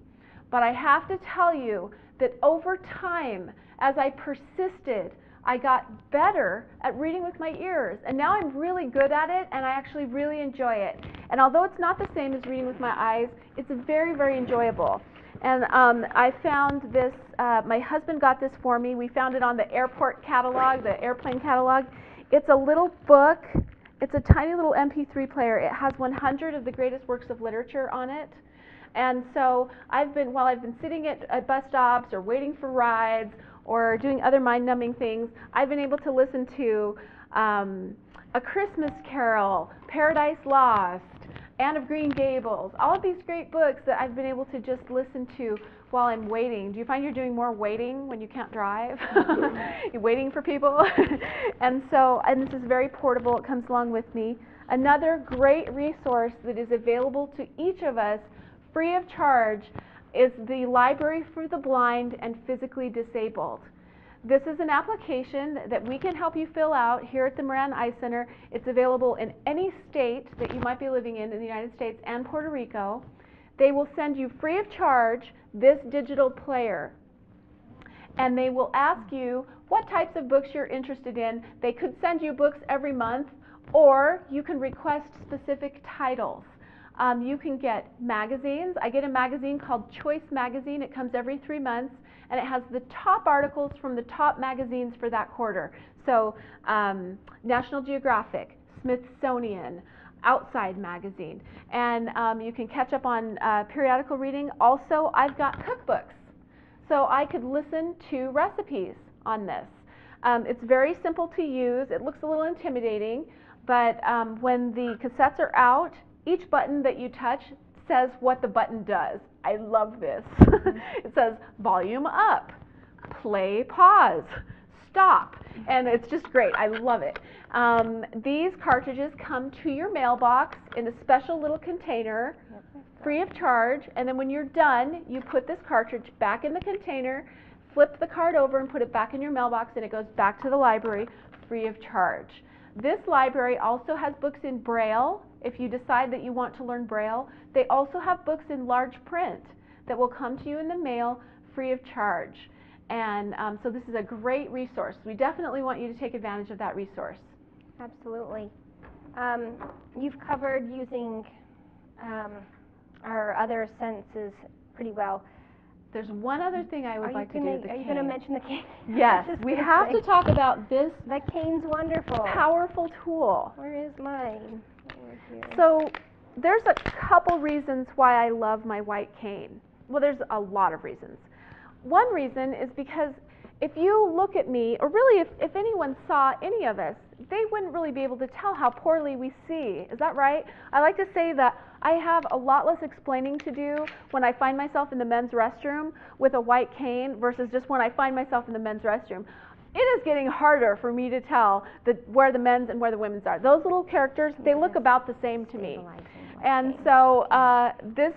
But I have to tell you that over time, as I persisted, I got better at reading with my ears, and now I'm really good at it, and I actually really enjoy it. And although it's not the same as reading with my eyes, it's very, very enjoyable. And I found this, my husband got this for me. We found it on the airport catalog, the airplane catalog. It's a little book. It's a tiny little MP3 player. It has 100 of the greatest works of literature on it. And so while I've been sitting at bus stops or waiting for rides or doing other mind-numbing things, I've been able to listen to A Christmas Carol, Paradise Lost, Anne of Green Gables, all of these great books that I've been able to just listen to while I'm waiting. Do you find you're doing more waiting when you can't drive? You're waiting for people? And this is very portable. It comes along with me. Another great resource that is available to each of us free of charge is the Library for the Blind and Physically Disabled. This is an application that we can help you fill out here at the Moran Eye Center. It's available in any state that you might be living in the United States and Puerto Rico. They will send you free of charge this digital player. And they will ask you what types of books you're interested in. They could send you books every month, or you can request specific titles. You can get magazines. I get a magazine called Choice Magazine. It comes every 3 months, and it has the top articles from the top magazines for that quarter. So National Geographic, Smithsonian, Outside Magazine, and you can catch up on periodical reading. Also, I've got cookbooks, so I could listen to recipes on this. It's very simple to use. It looks a little intimidating, but when the cassettes are out, each button that you touch says what the button does. I love this. It says volume up, play, pause, stop, and it's just great. I love it. These cartridges come to your mailbox in a special little container, free of charge, and then when you're done, you put this cartridge back in the container, flip the card over and put it back in your mailbox, and it goes back to the library free of charge. This library also has books in Braille. If you decide that you want to learn Braille, they also have books in large print that will come to you in the mail free of charge. And so this is a great resource. We definitely want you to take advantage of that resource. Absolutely. You've covered using our other senses pretty well. There's one other thing I would like to do. Are you going to mention the cane? Yes, we have to talk about this. The cane's wonderful. Powerful tool. Where is mine? Over here. So there's a couple reasons why I love my white cane. Well, there's a lot of reasons. One reason is because if you look at me, or really if anyone saw any of us, they wouldn't really be able to tell how poorly we see. Is that right? I like to say that I have a lot less explaining to do when I find myself in the men's restroom with a white cane versus just when I find myself in the men's restroom. It is getting harder for me to tell where the men's and where the women's are. Those little characters, they look about the same to me. And so this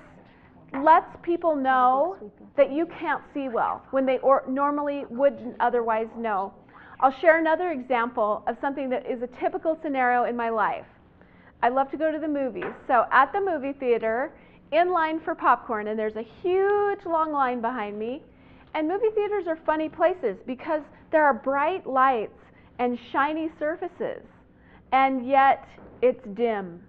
lets people know that you can't see well when they normally wouldn't otherwise know. I'll share another example of something that is a typical scenario in my life. I love to go to the movies. So at the movie theater, in line for popcorn, and there's a huge long line behind me. And movie theaters are funny places because there are bright lights and shiny surfaces, and yet it's dim.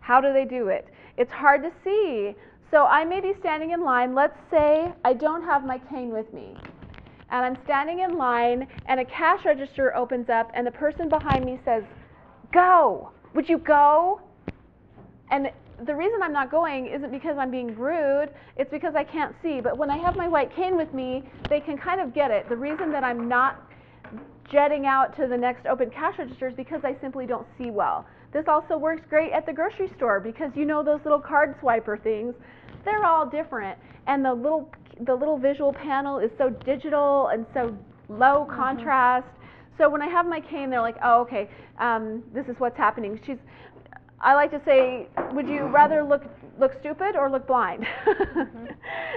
How do they do it? It's hard to see. So I may be standing in line. Let's say I don't have my cane with me, and I'm standing in line, and a cash register opens up, and the person behind me says, "Go! Would you go?" And the reason I'm not going isn't because I'm being rude, it's because I can't see. But when I have my white cane with me, they can kind of get it. The reason that I'm not jetting out to the next open cash register is because I simply don't see well. This also works great at the grocery store because you know those little card swiper things, they're all different. And the little visual panel is so digital and so low contrast. So when I have my cane, they're like, oh, okay, this is what's happening. I like to say, would you rather look stupid or look blind?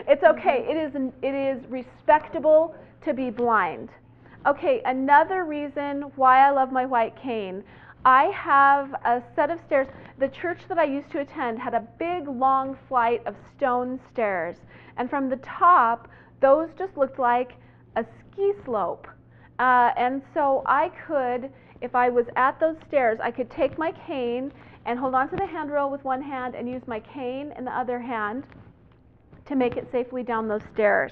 It's okay. It is respectable to be blind. Okay, another reason why I love my white cane. I have a set of stairs. The church that I used to attend had a big, long flight of stone stairs. And from the top, those just looked like a ski slope. And so I could, if I was at those stairs, I could take my cane and hold on to the handrail with one hand and use my cane in the other hand to make it safely down those stairs.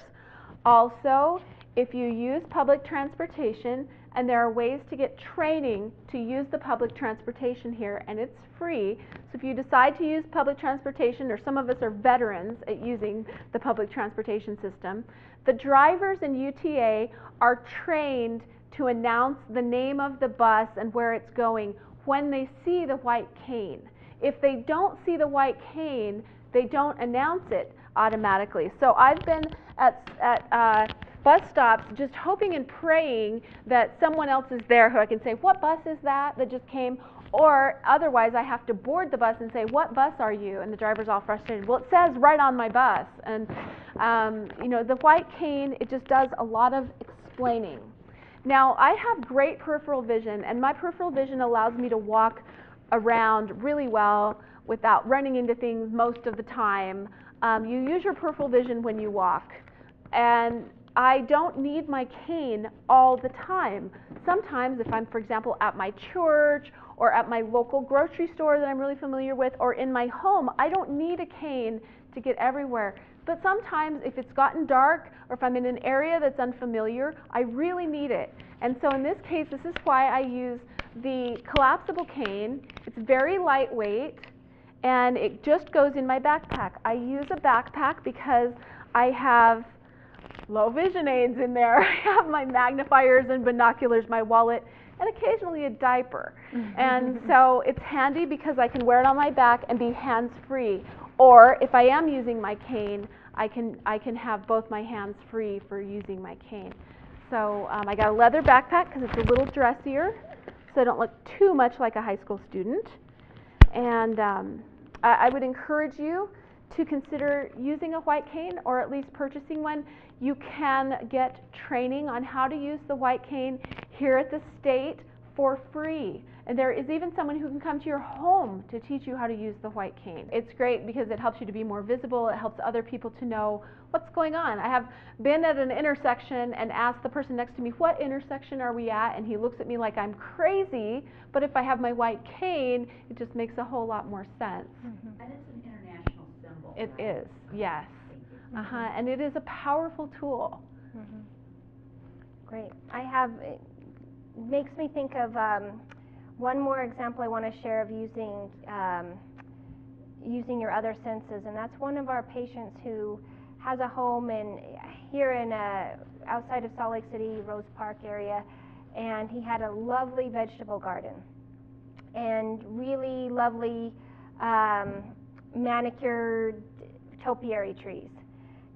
Also, if you use public transportation, and there are ways to get training to use the public transportation here, and it's free. So if you decide to use public transportation, or some of us are veterans at using the public transportation system, the drivers in UTA are trained to announce the name of the bus and where it's going when they see the white cane. if they don't see the white cane, they don't announce it automatically. So I've been at bus stops just hoping and praying that someone else is there who I can say, what bus is that just came? Or otherwise I have to board the bus and say, what bus are you? And the driver's all frustrated. Well, it says right on my bus. And you know, the white cane, it just does a lot of explaining. Now, I have great peripheral vision, and my peripheral vision allows me to walk around really well without running into things most of the time. You use your peripheral vision when you walk, and I don't need my cane all the time. Sometimes if I'm, for example, at my church or at my local grocery store that I'm really familiar with, or in my home, I don't need a cane to get everywhere. But sometimes if it's gotten dark or if I'm in an area that's unfamiliar, I really need it. And so in this case, this is why I use the collapsible cane. It's very lightweight and it just goes in my backpack. I use a backpack because I have low vision aids in there. I have my magnifiers and binoculars, my wallet, and occasionally a diaper. And so it's handy because I can wear it on my back and be hands-free. Or if I am using my cane, I can have both my hands free for using my cane. So I got a leather backpack because it's a little dressier, so I don't look too much like a high school student. And I would encourage you to consider using a white cane or at least purchasing one. You can get training on how to use the white cane here at the state for free. And there is even someone who can come to your home to teach you how to use the white cane. It's great because it helps you to be more visible. It helps other people to know what's going on. I have been at an intersection and asked the person next to me, what intersection are we at? And he looks at me like I'm crazy, but if I have my white cane, it just makes a whole lot more sense. And it's an international symbol. It right? is, yes. And it is a powerful tool. Great. It makes me think of one more example I want to share of using your other senses, and that's one of our patients who has a home here in outside of Salt Lake City, Rose Park area, and he had a lovely vegetable garden and really lovely manicured topiary trees.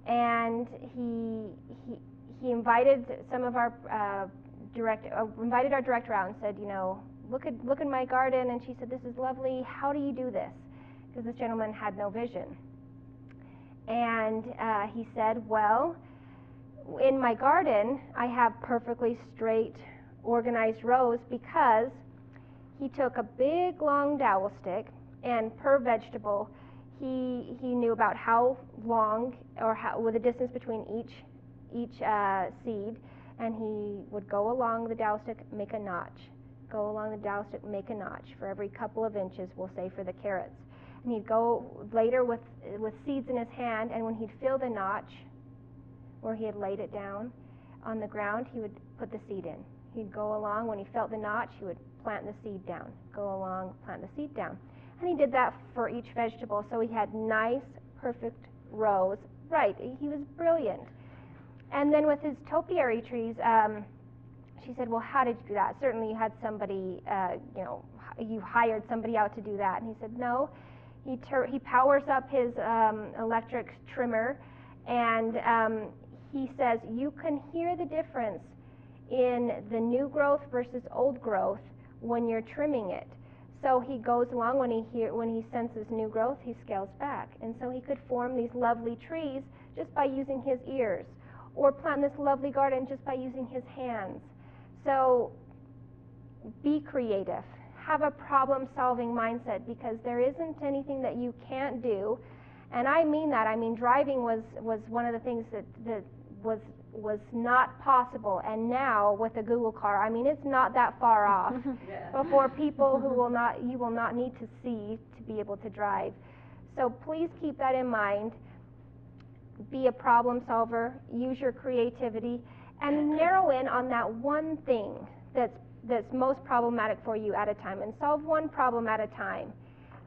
And he invited some of our invited our director out and said, you know, look at my garden. And she said, this is lovely. How do you do this? Because this gentleman had no vision. And he said, well, in my garden, I have perfectly straight, organized rows because he took a big, long dowel stick, and per vegetable, he knew about how long or with the distance between each seed, and he would go along the dowel stick, make a notch. Go along the dowel stick, make a notch for every couple of inches, we'll say, for the carrots. And he'd go later with seeds in his hand, and when he'd fill the notch where he had laid it down on the ground, he would put the seed in. He'd go along, when he felt the notch, he would plant the seed down. Go along, plant the seed down. And he did that for each vegetable, so he had nice, perfect rows. Right, he was brilliant. And then with his topiary trees, she said, well, how did you do that? Certainly you had somebody, you hired somebody out to do that. And he said, no, he powers up his electric trimmer, and he says, you can hear the difference in the new growth versus old growth when you're trimming it. So he goes along, when he senses new growth, he scales back. And so he could form these lovely trees just by using his ears, or plant this lovely garden just by using his hands. So be creative. Have a problem-solving mindset, because there isn't anything that you can't do. And I mean that. I mean, driving was one of the things that was not possible, and now with the Google car, I mean, it's not that far off before people you will not need to see to be able to drive. So please keep that in mind. Be a problem solver, use your creativity, and narrow in on that one thing that's most problematic for you at a time, and solve one problem at a time.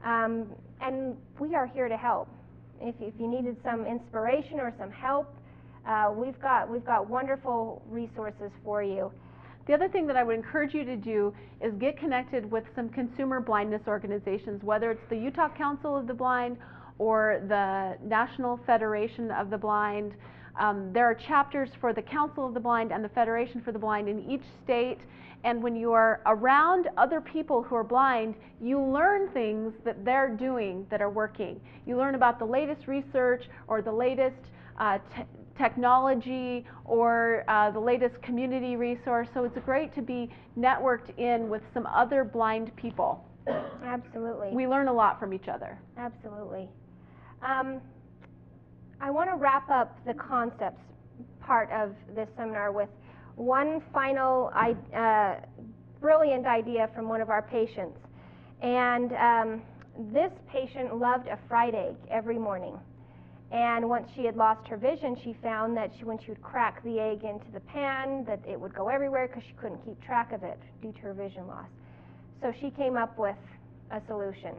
And we are here to help. If you needed some inspiration or some help, we've got wonderful resources for you. The other thing that I would encourage you to do is get connected with some consumer blindness organizations, whether it's the Utah Council of the Blind or the National Federation of the Blind. There are chapters for the Council of the Blind and the Federation for the Blind in each state, and when you are around other people who are blind, you learn things that they're doing that are working. You learn about the latest research or the latest technology or the latest community resource, so it's great to be networked in with some other blind people. Absolutely. We learn a lot from each other. Absolutely. I want to wrap up the concepts part of this seminar with one final brilliant idea from one of our patients. And this patient loved a fried egg every morning. And once she had lost her vision, she found that when she would crack the egg into the pan, that it would go everywhere because she couldn't keep track of it due to her vision loss. So she came up with a solution.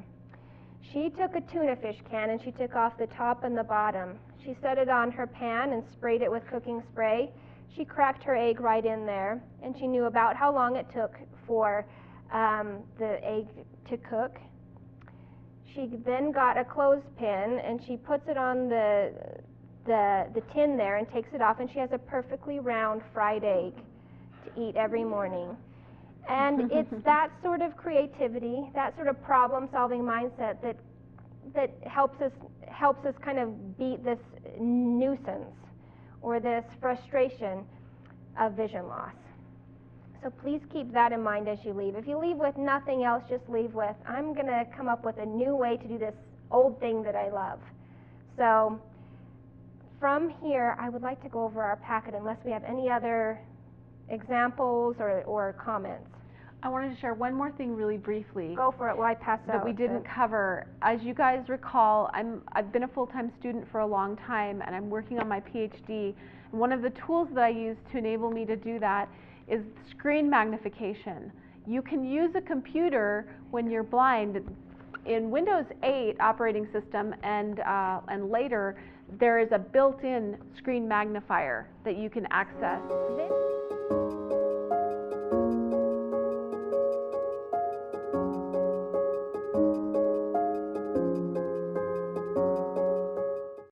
She took a tuna fish can and she took off the top and the bottom. She set it on her pan and sprayed it with cooking spray. She cracked her egg right in there, and she knew about how long it took for the egg to cook. She then got a clothespin and she puts it on the tin there and takes it off, and she has a perfectly round fried egg to eat every morning. And it's that sort of creativity, that sort of problem-solving mindset that helps us kind of beat this nuisance or this frustration of vision loss. So please keep that in mind as you leave. If you leave with nothing else, just leave with, I'm going to come up with a new way to do this old thing that I love. So from here, I would like to go over our packet unless we have any other examples or comments. I wanted to share one more thing really briefly. Go for it while I pass out. That we didn't cover. As you guys recall, I've been a full-time student for a long time, and I'm working on my PhD. And one of the tools that I use to enable me to do that is screen magnification. You can use a computer when you're blind. In Windows 8 operating system and later, there is a built-in screen magnifier that you can access.